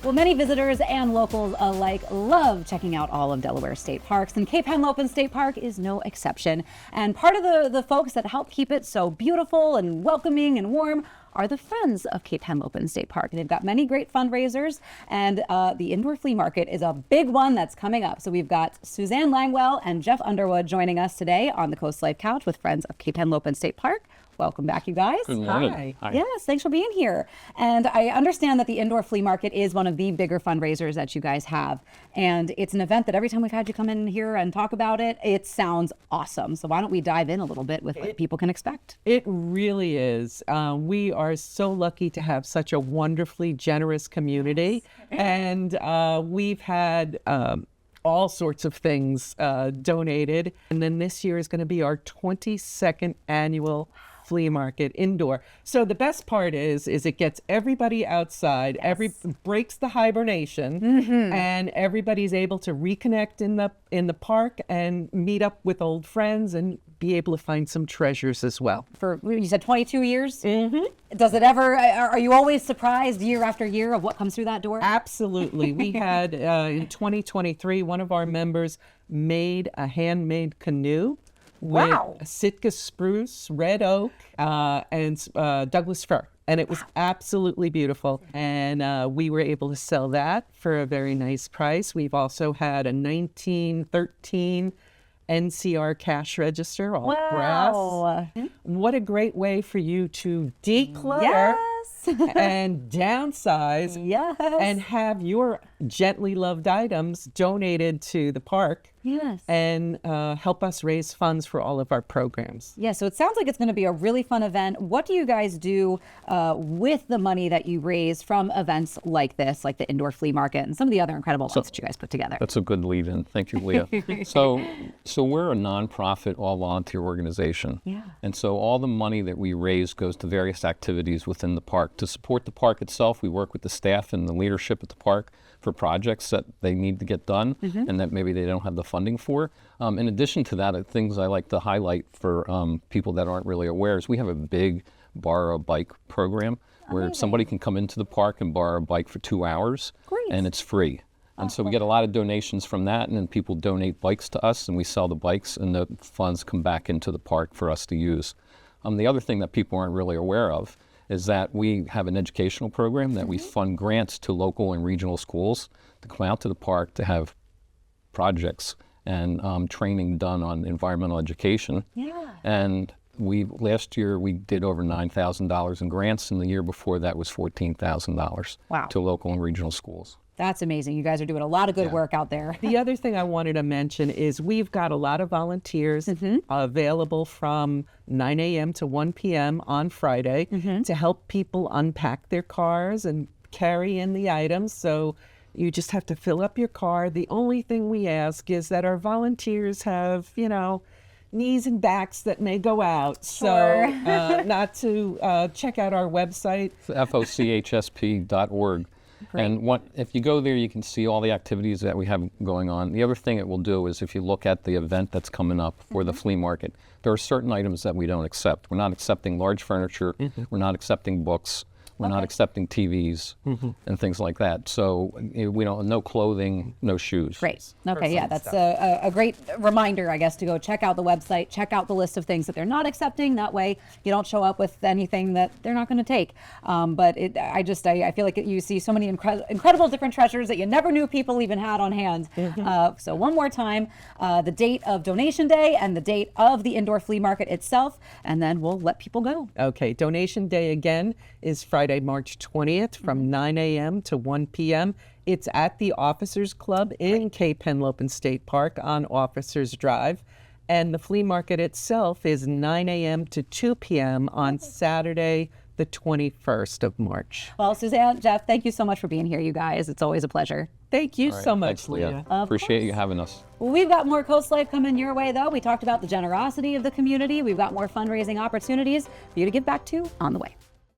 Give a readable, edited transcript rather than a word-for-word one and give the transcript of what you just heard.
Well, many visitors and locals alike love checking out all of Delaware's state parks, and Cape Henlopen State Park is no exception. And part of the folks that help keep it so beautiful and welcoming and warm are the Friends of Cape Henlopen State Park. And they've got many great fundraisers, and the indoor flea market is a big one that's coming up. So we've got Suzanne Langwell and Jeff Underwood joining us today on the CoastLife Couch with Friends of Cape Henlopen State Park. Welcome back, you guys. Good morning. Hi. Yes, thanks for being here. And I understand that the indoor flea market is one of the bigger fundraisers that you guys have. And it's an event that every time we've had you come in here and talk about it, it sounds awesome. So why don't we dive in a little bit with what people can expect? It really is. We are so lucky to have such a wonderfully generous community. Yes. And we've had all sorts of things donated. And then this year is going to be our 22nd annual flea market indoor. So the best part is it gets everybody outside, breaks the hibernation, and everybody's able to reconnect in the park and meet up with old friends and be able to find some treasures as well. For, you said 22 years? Does it ever, are you always surprised year after year of what comes through that door? Absolutely. We had in 2023, one of our members made a handmade canoe. Wow. With Sitka spruce, red oak, and Douglas fir. And it was absolutely beautiful. And we were able to sell that for a very nice price. We've also had a 1913 NCR cash register, all brass. What a great way for you to declutter and downsize and have your gently loved items donated to the park. And help us raise funds for all of our programs. Yeah, so it sounds like it's going to be a really fun event. What do you guys do with the money that you raise from events like this, like the indoor flea market and some of the other incredible ones that you guys put together? That's a good lead-in. Thank you, Leah. So we're a nonprofit, all-volunteer organization. And so all the money that we raise goes to various activities within the park. To support the park itself, we work with the staff and the leadership at the park for projects that they need to get done and that maybe they don't have the funding for. In addition to that, things I like to highlight for people that aren't really aware is we have a big borrow a bike program where somebody can come into the park and borrow a bike for 2 hours and it's free. And so we get a lot of donations from that, and then people donate bikes to us and we sell the bikes and the funds come back into the park for us to use. The other thing that people aren't really aware of is that we have an educational program that we fund grants to local and regional schools to come out to the park to have projects and training done on environmental education. And last year we did over $9,000 in grants, and the year before that was $14,000 to local and regional schools. That's amazing. You guys are doing a lot of good work out there. The other thing I wanted to mention is we've got a lot of volunteers available from 9 a.m. to 1 p.m. on Friday to help people unpack their cars and carry in the items. So you just have to fill up your car. The only thing we ask is that our volunteers have, knees and backs that may go out. So not to check out our website. fochsp.org. And if you go there, you can see all the activities that we have going on. The other thing it will do is if you look at the event that's coming up for the flea market, there are certain items that we don't accept. We're not accepting large furniture. We're not accepting books. We're not accepting TVs and things like that. So we don't, no clothing, no shoes. Great. Okay, yeah, that's a great reminder, I guess, to go check out the website, check out the list of things that they're not accepting. That way you don't show up with anything that they're not going to take. But I feel like you see so many incredible different treasures that you never knew people even had on hand. So one more time, the date of donation day and the date of the indoor flea market itself, and then we'll let people go. Okay, donation day again is Friday, March 20th from 9 a.m. to 1 p.m. It's at the Officers Club in Cape Henlopen State Park on Officers Drive. And the flea market itself is 9 a.m. to 2 p.m. on Saturday, the 21st of March. Well, Suzanne, Jeff, thank you so much for being here, you guys. It's always a pleasure. Thank you so much, Thanks, Leah. Appreciate you having us. Well, we've got more CoastLife coming your way, though. We talked about the generosity of the community. We've got more fundraising opportunities for you to give back to on the way.